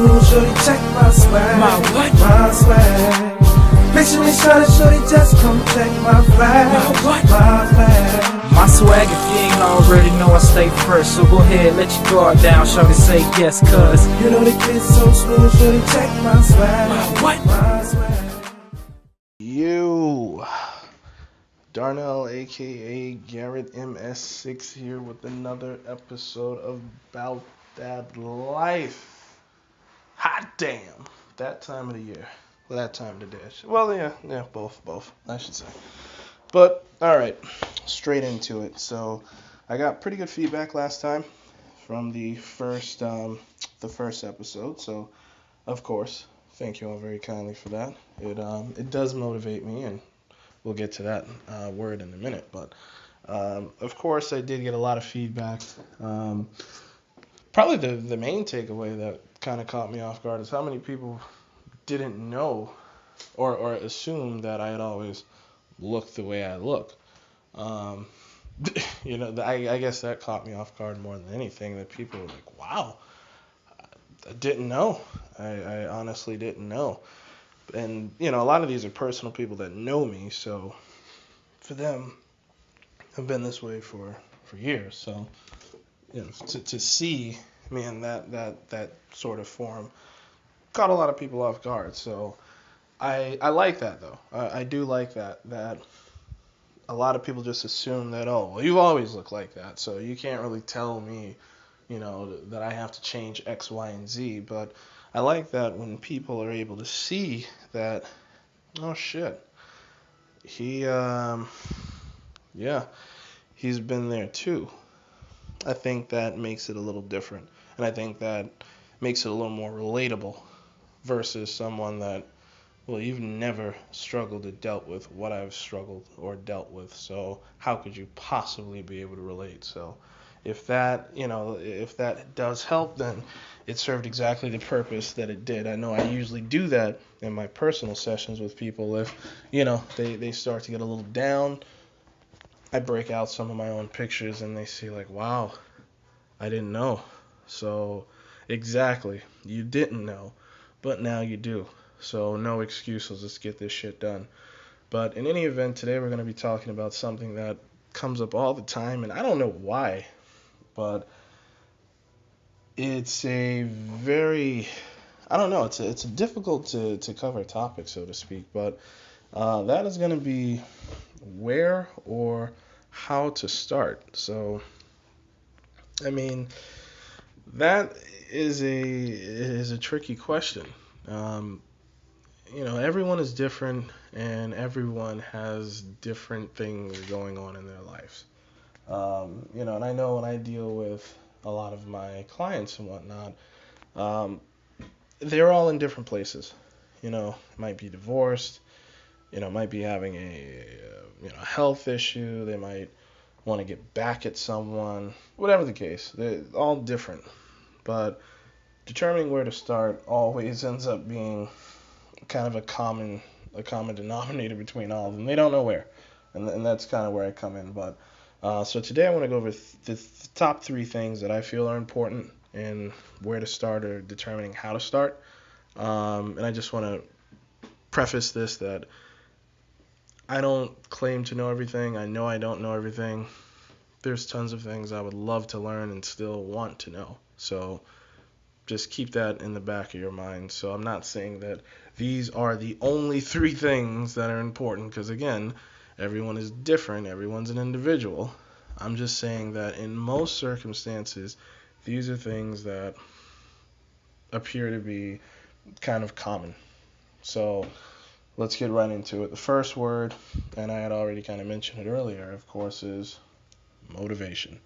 smooth, shorty, check my swag. My what? My swag. Picture me shining, shorty, just come check my flag. My what? My flag. My swag, if you ain't already know, I stay first. So go ahead, let your guard down, shorty, say yes, cuz. You know the kid's so smooth, shorty, check my swag. My what? My swag. You, Darnell, aka Garrett MS6 here with another episode of Bout That Life. Hot damn, that time of the year. Well, that time of the day. Well, yeah, both, I should say. But, alright, straight into it. So, I got pretty good feedback last time from the first episode. So, of course, thank you all very kindly for that. It does motivate me, and we'll get to that word in a minute. But, of course, I did get a lot of feedback. Probably the main takeaway that kind of caught me off guard is how many people didn't know or assumed that I had always looked the way I look. I guess that caught me off guard more than anything, that people were like, wow, I didn't know. I honestly didn't know. And, a lot of these are personal people that know me, so for them, I've been this way for years. So, to see me in that sort of form caught a lot of people off guard. So I like that, though. I do like that a lot of people just assume that, oh, well, you've always looked like that, so you can't really tell me, that I have to change X, Y, and Z. But I like that when people are able to see that, oh, shit, he's been there too. I think that makes it a little different, and I think that makes it a little more relatable versus someone that, well, you've never struggled or dealt with what I've struggled or dealt with, so how could you possibly be able to relate? So if that does help, then it served exactly the purpose that it did. I know I usually do that in my personal sessions with people. If, they start to get a little down, I break out some of my own pictures and they see like, wow, I didn't know. So exactly, you didn't know, but now you do. So no excuses, let's get this shit done. But in any event, today we're going to be talking about something that comes up all the time, and I don't know why, but it's a very, I don't know, it's a difficult to cover topic, so to speak, but that is going to be where or how to start. So, I mean, that is a tricky question. Everyone is different, and everyone has different things going on in their lives. And I know when I deal with a lot of my clients and whatnot, they're all in different places. Might be divorced, might be having a health issue, they might want to get back at someone, whatever the case, they're all different. But determining where to start always ends up being kind of a common denominator between all of them. They don't know where, and that's kind of where I come in. But so today I want to go over the top 3 things that I feel are important in where to start or determining how to start. And I just want to preface this that I don't claim to know everything. I know I don't know everything. There's tons of things I would love to learn and still want to know. So just keep that in the back of your mind. So I'm not saying that these are the only 3 things that are important, because again, everyone is different. Everyone's an individual. I'm just saying that in most circumstances, these are things that appear to be kind of common. So let's get right into it. The first word, and I had already kind of mentioned it earlier, of course, is motivation.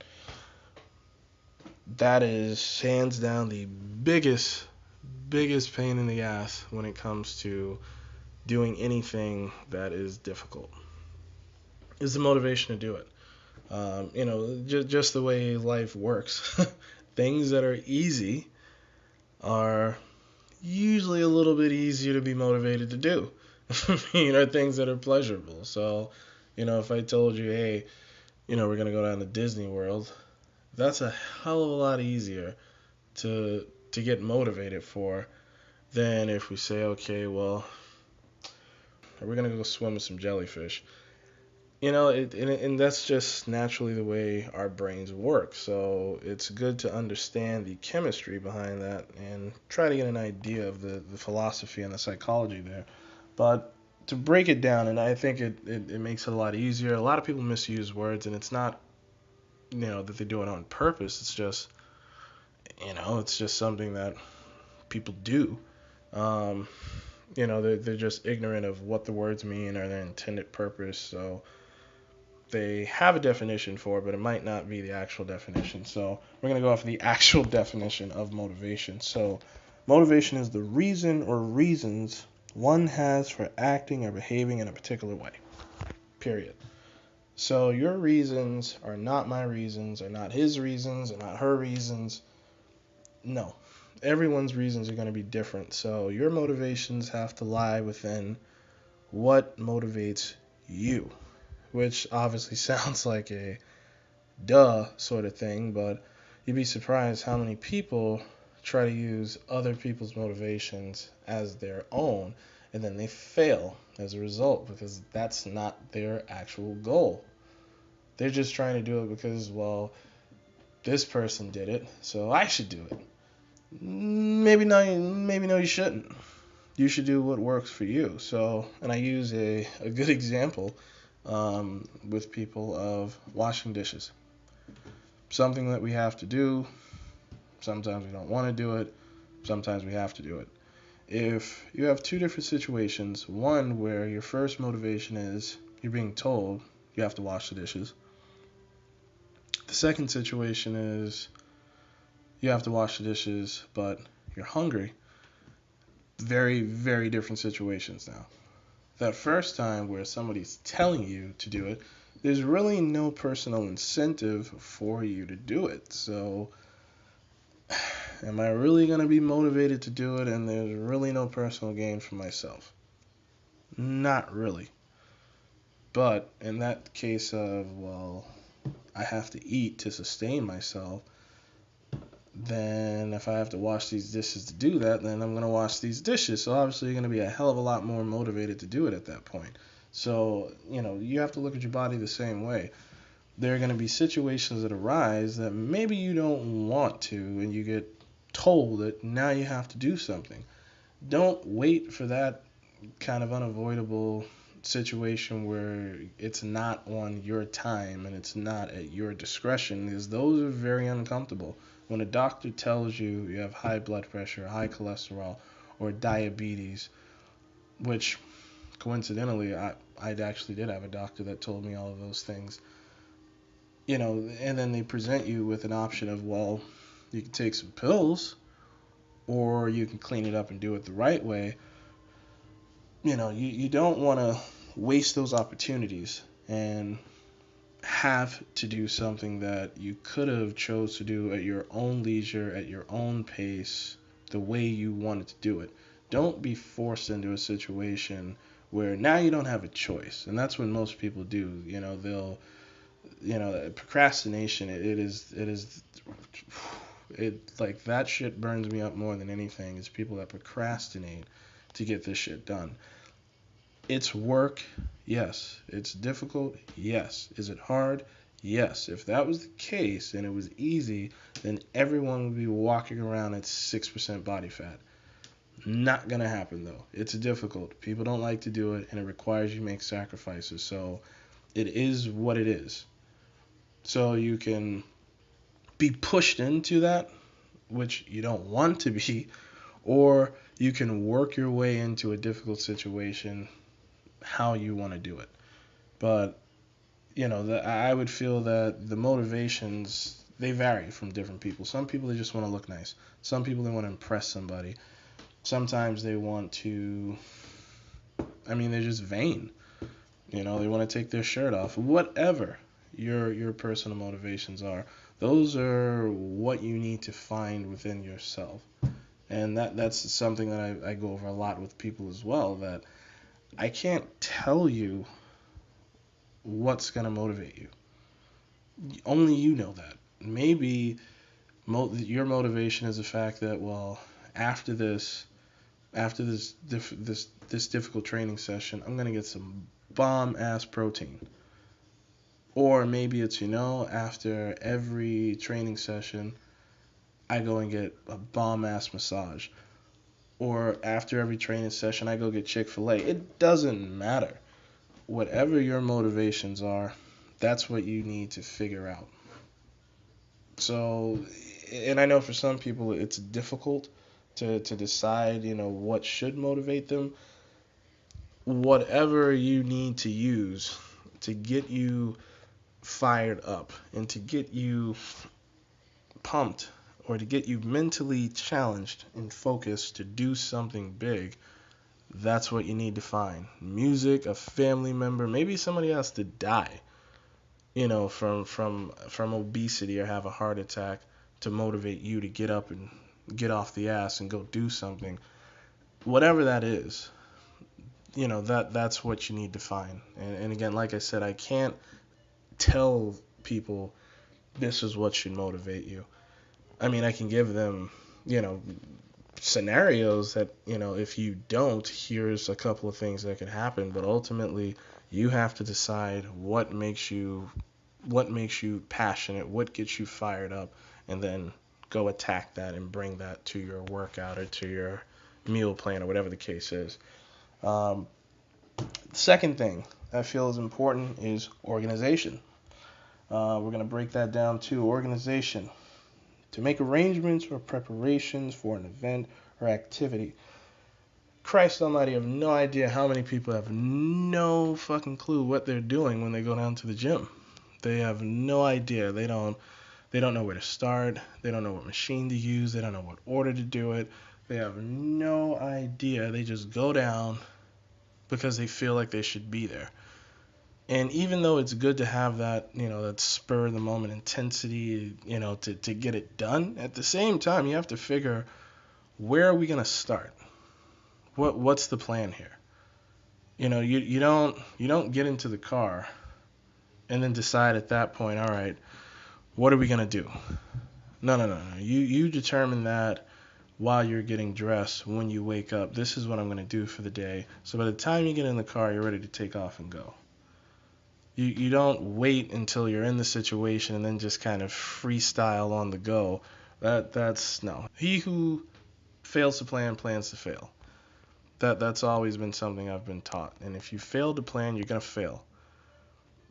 That is hands down the biggest pain in the ass when it comes to doing anything that is difficult, is the motivation to do it. Just the way life works. Things that are easy are usually a little bit easier to be motivated to do. Things that are pleasurable. So, if I told you, hey, we're going to go down to Disney World, that's a hell of a lot easier to to get motivated for than if we say, okay, well, we're going to go swim with some jellyfish. And that's just naturally the way our brains work. So it's good to understand the chemistry behind that and try to get an idea of the philosophy and the psychology there. But to break it down, and I think it makes it a lot easier. A lot of people misuse words, and it's not, that they do it on purpose. It's just, it's just something that people do. They're just ignorant of what the words mean or their intended purpose. So they have a definition for it, but it might not be the actual definition. So we're going to go off the actual definition of motivation. So motivation is the reason or reasons one has for acting or behaving in a particular way. Period. So your reasons are not my reasons, are not his reasons, are not her reasons. No. Everyone's reasons are going to be different. So your motivations have to lie within what motivates you, which obviously sounds like a duh sort of thing, but you'd be surprised how many people try to use other people's motivations as their own, and then they fail as a result because that's not their actual goal. They're just trying to do it because, well, this person did it, so I should do it. Maybe no, you shouldn't. You should do what works for you. So, and I use a good example with people of washing dishes. Something that we have to do. Sometimes we don't want to do it. Sometimes we have to do it. If you have two different situations, one where your first motivation is you're being told you have to wash the dishes. The second situation is you have to wash the dishes, but you're hungry. Very, very different situations now. That first time where somebody's telling you to do it, there's really no personal incentive for you to do it. So, am I really going to be motivated to do it? And there's really no personal gain for myself. Not really. But in that case of, well, I have to eat to sustain myself, then if I have to wash these dishes to do that, then I'm going to wash these dishes. So obviously you're going to be a hell of a lot more motivated to do it at that point. So, you have to look at your body the same way. There are going to be situations that arise that maybe you don't want to, and you get told that now you have to do something. Don't wait for that kind of unavoidable situation where it's not on your time and it's not at your discretion, because those are very uncomfortable. When a doctor tells you you have high blood pressure, high cholesterol, or diabetes, which coincidentally I actually did have a doctor that told me all of those things, and then they present you with an option of, well, you can take some pills or you can clean it up and do it the right way. You don't want to waste those opportunities and have to do something that you could have chose to do at your own leisure, at your own pace, the way you wanted to do it. Don't be forced into a situation where now you don't have a choice. And that's what most people do. They'll, procrastination, it like that shit burns me up more than anything, is people that procrastinate to get this shit done. It's work, yes. It's difficult, yes. Is it hard? Yes. If that was the case and it was easy, then everyone would be walking around at 6% body fat. Not gonna happen though. It's difficult. People don't like to do it, and it requires you to make sacrifices. So it is what it is. So you can be pushed into that, which you don't want to be, or you can work your way into a difficult situation how you want to do it. But I would feel that the motivations, they vary from different people. Some people, they just want to look nice. Some people, they want to impress somebody. Sometimes they want to, they're just vain. They want to take their shirt off. Whatever your personal motivations are, those are what you need to find within yourself. And that's something that I go over a lot with people as well, that I can't tell you what's going to motivate you. Only you know that. Maybe Your motivation is the fact that, well, after this this difficult training session, I'm gonna get some bomb ass protein. Or maybe it's, after every training session, I go and get a bomb ass massage. Or after every training session, I go get Chick-fil-A. It doesn't matter. Whatever your motivations are, that's what you need to figure out. So, and I know for some people it's difficult to decide, what should motivate them. Whatever you need to use to get you fired up and to get you pumped or to get you mentally challenged and focused to do something big, that's what you need to find. Music, a family member, maybe somebody has to die, from obesity or have a heart attack to motivate you to get up and get off the ass and go do something. Whatever that is, that's what you need to find. And again, like I said, I can't tell people this is what should motivate you. I mean, I can give them, scenarios that, if you don't, here's a couple of things that could happen, but ultimately you have to decide what makes you passionate, what gets you fired up, and then go attack that and bring that to your workout or to your meal plan or whatever the case is. The second thing I feel is important is organization. We're going to break that down to organization. To make arrangements or preparations for an event or activity. Christ almighty, I have no idea how many people have no fucking clue what they're doing when they go down to the gym. They have no idea. They don't know where to start. They don't know what machine to use. They don't know what order to do it. They have no idea. They just go down because they feel like they should be there. And even though it's good to have that, that spur of the moment intensity, to get it done, at the same time, you have to figure, where are we going to start? What's the plan here? You don't get into the car and then decide at that point, all right, what are we going to do? No. You determine that while you're getting dressed, when you wake up, this is what I'm going to do for the day. So by the time you get in the car, you're ready to take off and go. You don't wait until you're in the situation and then just kind of freestyle on the go. That's no. He who fails to plan plans to fail. That's always been something I've been taught. And if you fail to plan, you're gonna fail.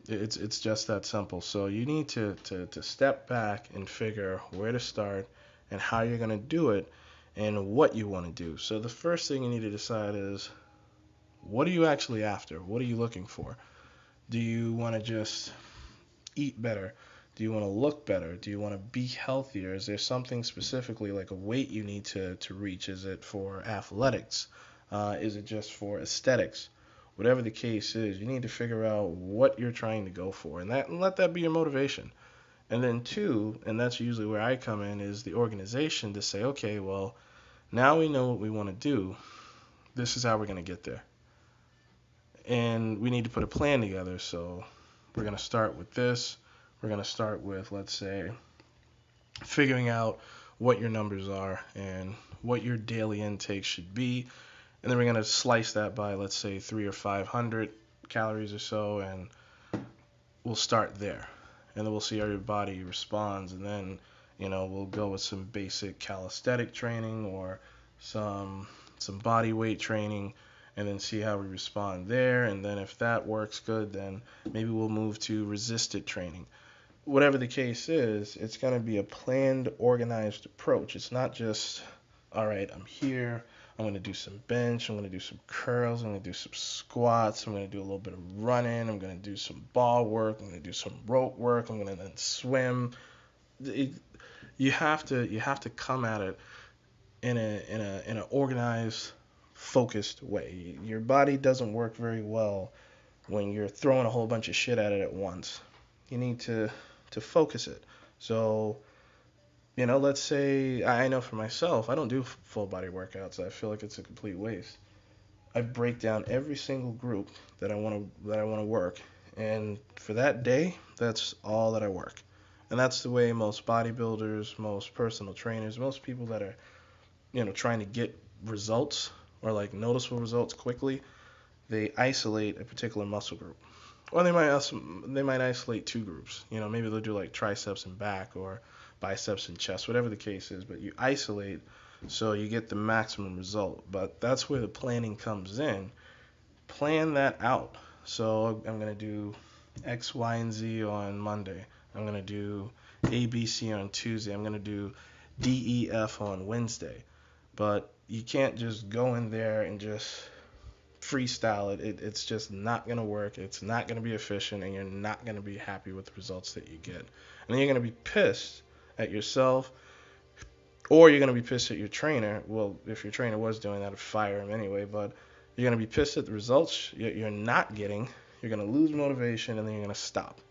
It's just that simple. So you need to step back and figure where to start and how you're gonna do it and what you want to do. So the first thing you need to decide is, what are you actually after? What are you looking for? Do you want to just eat better? Do you want to look better? Do you want to be healthier? Is there something specifically like a weight you need to reach? Is it for athletics? Is it just for aesthetics? Whatever the case is, you need to figure out what you're trying to go for, and let that be your motivation. And then two, and that's usually where I come in, is the organization to say, okay, well, now we know what we want to do. This is how we're going to get there. And we need to put a plan together. So we're going to start with this. We're going to start with, let's say, figuring out what your numbers are and what your daily intake should be. And then we're going to slice that by, let's say, 300 or 500 calories or so, and we'll start there. And then we'll see how your body responds. And then, we'll go with some basic calisthenic training or some body weight training, and then see how we respond there. And then if that works good, then maybe we'll move to resisted training. Whatever the case is, it's going to be a planned, organized approach. It's not just, all right, I'm here, I'm going to do some bench, I'm going to do some curls, I'm going to do some squats, I'm going to do a little bit of running, I'm going to do some ball work, I'm going to do some rope work, I'm going to then swim. You have to come at it in an organized, focused way. Your body doesn't work very well when you're throwing a whole bunch of shit at it at once. You need to focus it. So, let's say, I know for myself, I don't do full body workouts. I feel like it's a complete waste. I break down every single group that I want to work, and for that day, that's all that I work. And that's the way most bodybuilders, most personal trainers, most people that are, trying to get results or like noticeable results quickly, they isolate a particular muscle group. Or they might isolate two groups. Maybe they'll do like triceps and back or biceps and chest, whatever the case is. But you isolate so you get the maximum result. But that's where the planning comes in. Plan that out. So I'm gonna do X, Y, and Z on Monday. I'm gonna do A, B, C on Tuesday. I'm gonna do D, E, F on Wednesday. But you can't just go in there and just freestyle it. It's just not going to work. It's not going to be efficient, and you're not going to be happy with the results that you get. And then you're going to be pissed at yourself, or you're going to be pissed at your trainer. Well, if your trainer was doing that, I'd fire him anyway, but you're going to be pissed at the results you're not getting. You're going to lose motivation, and then you're going to stop.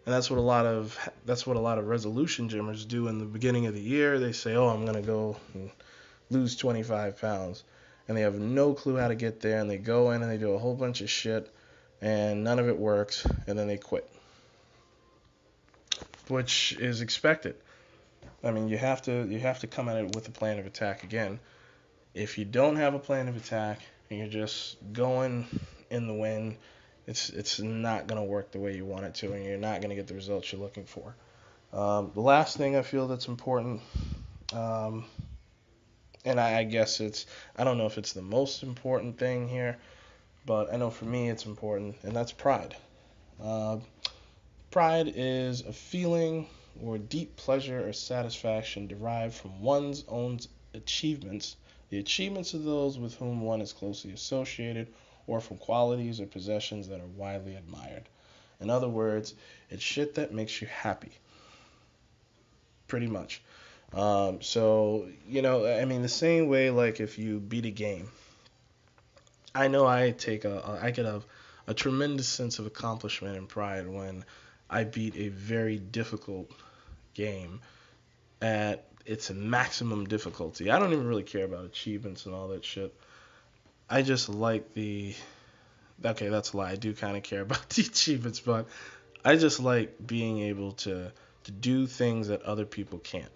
And that's what a lot of resolution gymmers do in the beginning of the year. They say, "Oh, I'm going to go and lose 25 pounds." And they have no clue how to get there, and they go in and they do a whole bunch of shit, and none of it works, and then they quit, which is expected. I mean, you have to come at it with a plan of attack again. If you don't have a plan of attack and you're just going in the wind, it's not going to work the way you want it to, and you're not going to get the results you're looking for. The last thing I feel that's important, and I guess I don't know if it's the most important thing here, but I know for me it's important, and that's pride. Pride is a feeling or deep pleasure or satisfaction derived from one's own achievements, the achievements of those with whom one is closely associated, or from qualities or possessions that are widely admired. In other words, it's shit that makes you happy. Pretty much. So, I mean, the same way, like, if you beat a game, I know I get a tremendous sense of accomplishment and pride when I beat a very difficult game at its maximum difficulty. I don't even really care about achievements and all that shit. I just like okay, that's a lie. I do kind of care about the achievements, but I just like being able to do things that other people can't.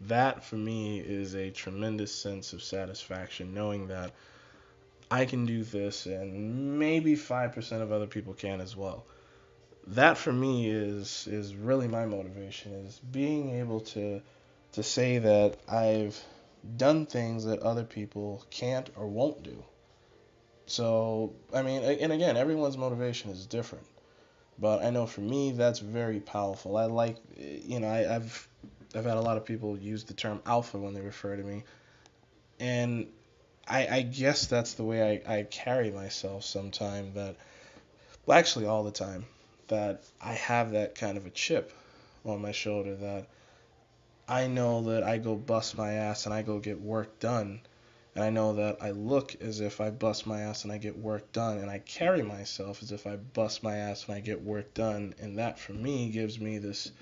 That, for me, is a tremendous sense of satisfaction, knowing that I can do this and maybe 5% of other people can as well. That, for me, is really my motivation, is being able to say that I've done things that other people can't or won't do. So, I mean, and again, everyone's motivation is different. But I know for me, that's very powerful. I like, I've had a lot of people use the term alpha when they refer to me. And I guess that's the way I carry myself sometimes, well, actually all the time, that I have that kind of a chip on my shoulder, that I know that I go bust my ass and I go get work done. And I know that I look as if I bust my ass and I get work done. And I carry myself as if I bust my ass and I get work done. And that, for me, gives me this,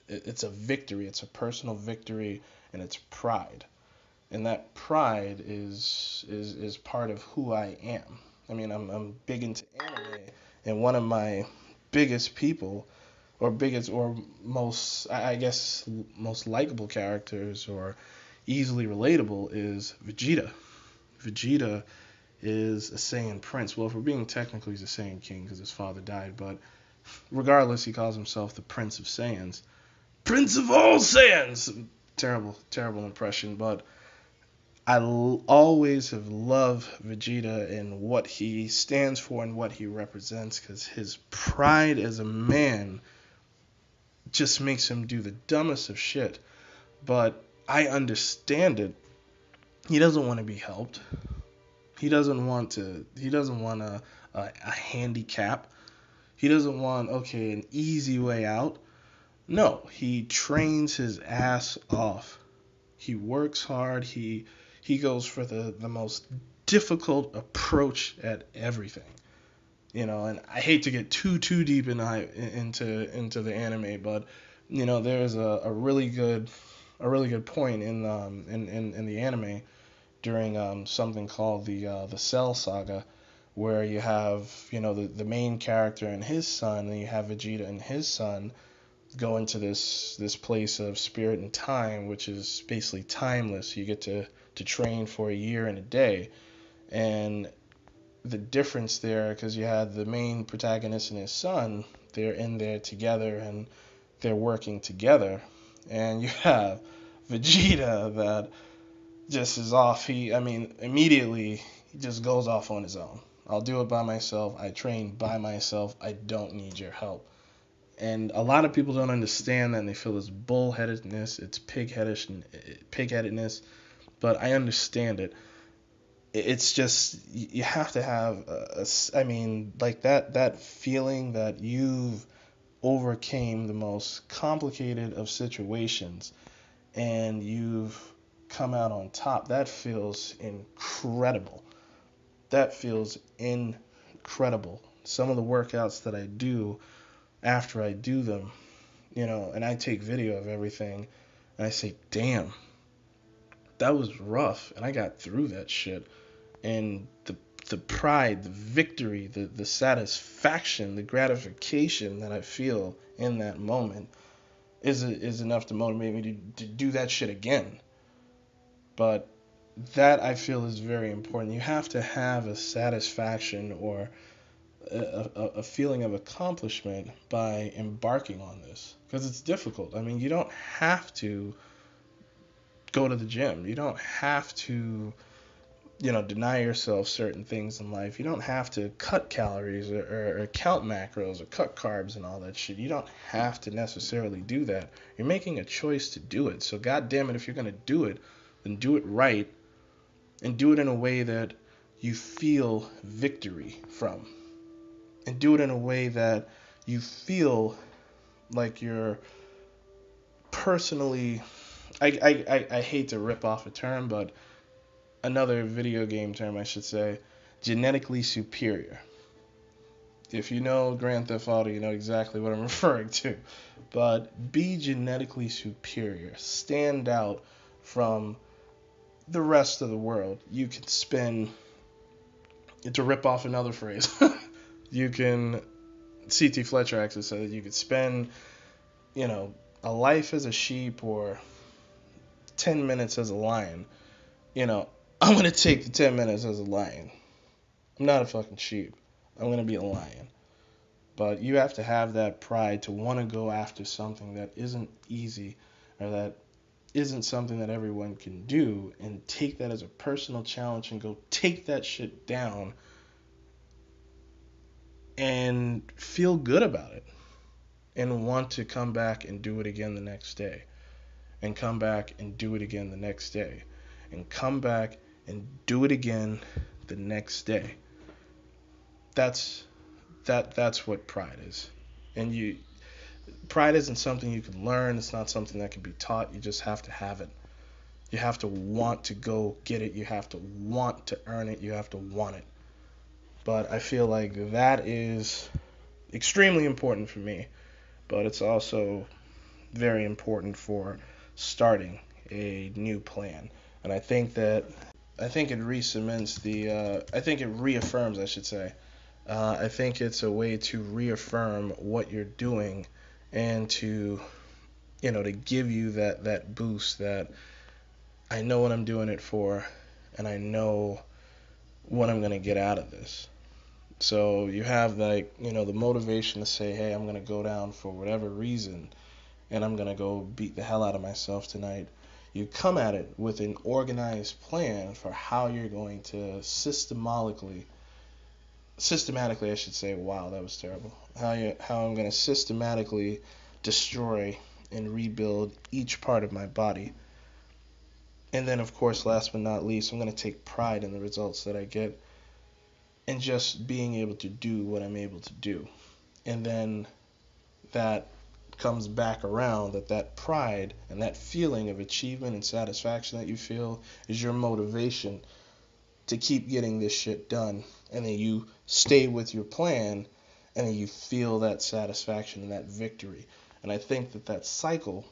it's a victory. It's a personal victory, and it's pride. And that pride is part of who I am. I mean, I'm big into anime, and one of my biggest people, or most, I guess, most likable characters, or easily relatable, is Vegeta. Vegeta is a Saiyan prince. Well, if we're being technical, he's a Saiyan king because his father died, but regardless, he calls himself the Prince of Saiyans. Prince of all Saiyans! Terrible impression, but I always have loved Vegeta and what he stands for and what he represents, because his pride as a man just makes him do the dumbest of shit. But I understand it. He doesn't want to be helped. He doesn't want a handicap. He doesn't want, an easy way out. No, he trains his ass off. He works hard. He goes for the most difficult approach at everything. And I hate to get too deep into the anime, but there is a really good point in the anime during something called the Cell Saga, where you have the main character and his son, and you have Vegeta and his son, go into this place of spirit and time, which is basically timeless. You get to train for a year and a day. And the difference there, because you had the main protagonist and his son, they're in there together and they're working together. And you have Vegeta that just is off. Immediately he just goes off on his own. I'll do it by myself. I train by myself. I don't need your help. And a lot of people don't understand that, and they feel it's bullheadedness, it's pigheadedness, but I understand it. It's just, you have to have like that feeling that you've overcame the most complicated of situations and you've come out on top. That feels incredible. That feels incredible. Some of the workouts that I do, after I do them, and I take video of everything, and I say, damn, that was rough, and I got through that shit. And the pride, the victory, the satisfaction, the gratification that I feel in that moment is enough to motivate me to do that shit again. But that, I feel, is very important. You have to have a satisfaction or a feeling of accomplishment by embarking on this, because it's difficult. You don't have to go to the gym. You don't have to deny yourself certain things in life. You don't have to cut calories or count macros or cut carbs and all that shit. You don't have to necessarily do that. You're making a choice to do it. So God damn it, if you're going to do it, then do it right and do it in a way that you feel victory from. And do it in a way that you feel like you're personally, I hate to rip off a term, but another video game term, I should say, genetically superior. If you know Grand Theft Auto, you know exactly what I'm referring to. But be genetically superior. Stand out from the rest of the world. You can spend, to rip off another phrase, you can, C.T. Fletcher actually said that you could spend, a life as a sheep or 10 minutes as a lion. I'm going to take the 10 minutes as a lion. I'm not a fucking sheep. I'm going to be a lion. But you have to have that pride to want to go after something that isn't easy, or that isn't something that everyone can do, and take that as a personal challenge and go take that shit down and feel good about it and want to come back and do it again the next day, and come back and do it again the next day, and come back and do it again the next day. That's what pride is. And pride isn't something you can learn. It's not something that can be taught. You just have to have it. You have to want to go get it. You have to want to earn it. You have to want it. But I feel like that is extremely important for me. But it's also very important for starting a new plan. And I think it reaffirms, I should say. I think it's a way to reaffirm what you're doing, and to give you that boost that I know what I'm doing it for, and I know what I'm going to get out of this. So you have the motivation to say, hey, I'm going to go down for whatever reason, and I'm going to go beat the hell out of myself tonight. You come at it with an organized plan for how you're going to systematically, I should say, wow, that was terrible. How I'm going to systematically destroy and rebuild each part of my body. And then, of course, last but not least, I'm going to take pride in the results that I get, and just being able to do what I'm able to do. And then that comes back around, that pride and that feeling of achievement and satisfaction that you feel is your motivation to keep getting this shit done. And then you stay with your plan, and then you feel that satisfaction and that victory. And I think that cycle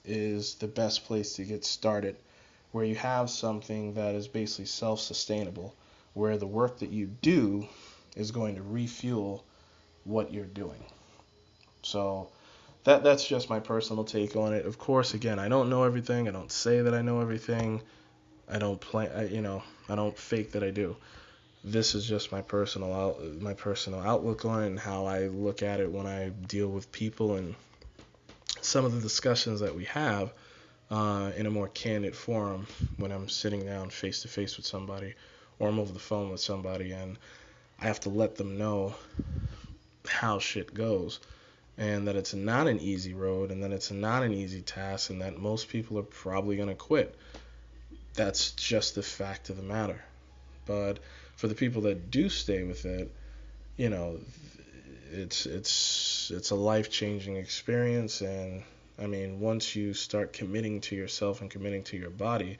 is the best place to get started, where you have something that is basically self-sustainable, where the work that you do is going to refuel what you're doing. So that's just my personal take on it. Of course, again, I don't know everything. I don't say that I know everything. I don't I don't fake that I do. This is just my personal outlook on it and how I look at it when I deal with people, and some of the discussions that we have in a more candid forum when I'm sitting down face to face with somebody, or I'm over the phone with somebody, and I have to let them know how shit goes, and that it's not an easy road, and that it's not an easy task, and that most people are probably going to quit. That's just the fact of the matter. But for the people that do stay with it, you know, it's a life-changing experience. And I mean, once you start committing to yourself and committing to your body,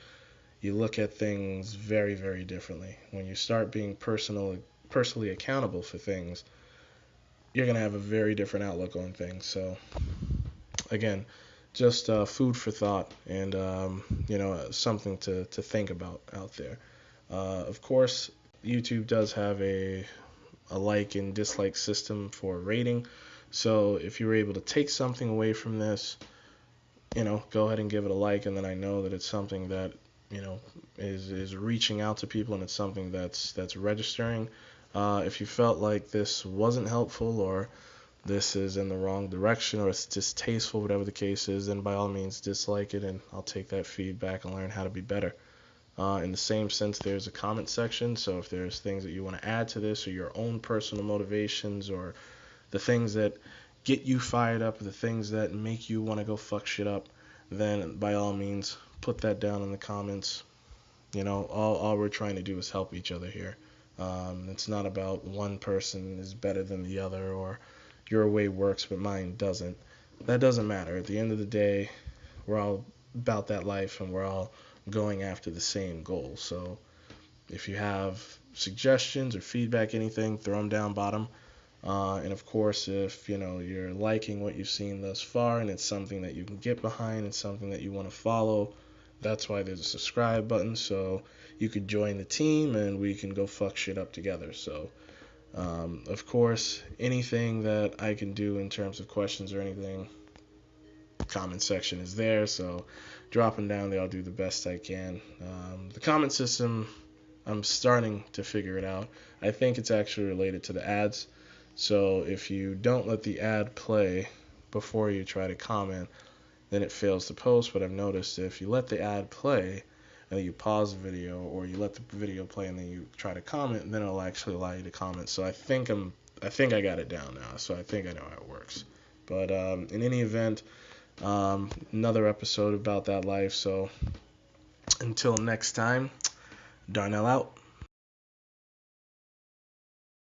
you look at things very, very differently. When you start being personally accountable for things, you're going to have a very different outlook on things. So again, just food for thought, and something to think about out there. Of course, YouTube does have a like and dislike system for rating. So if you were able to take something away from this, go ahead and give it a like, and then I know that it's something that is reaching out to people, and it's something that's registering. If you felt like this wasn't helpful, or this is in the wrong direction, or it's distasteful, whatever the case is, then by all means dislike it, and I'll take that feedback and learn how to be better. In the same sense, there's a comment section, so if there's things that you want to add to this, or your own personal motivations, or the things that get you fired up, or the things that make you want to go fuck shit up, then by all means put that down in the comments. All we're trying to do is help each other here. It's not about one person is better than the other, or your way works but mine doesn't. That doesn't matter. At the end of the day, we're all about that life, and we're all going after the same goal. So if you have suggestions or feedback, anything, throw them down bottom. And of course, if you're liking what you've seen thus far, and it's something that you can get behind, and something that you want to follow, that's why there's a subscribe button, so you could join the team and we can go fuck shit up together. So of course, anything that I can do in terms of questions or anything, comment section is there, so dropping down there, I'll do the best I can. The comment system, I'm starting to figure it out. I think it's actually related to the ads. So if you don't let the ad play before you try to comment, then it fails to post. But I've noticed if you let the ad play and then you pause the video, or you let the video play and then you try to comment, then it'll actually allow you to comment. So I think I got it down now. So I think I know how it works. But in any event, another episode about that life. So until next time, Darnell out.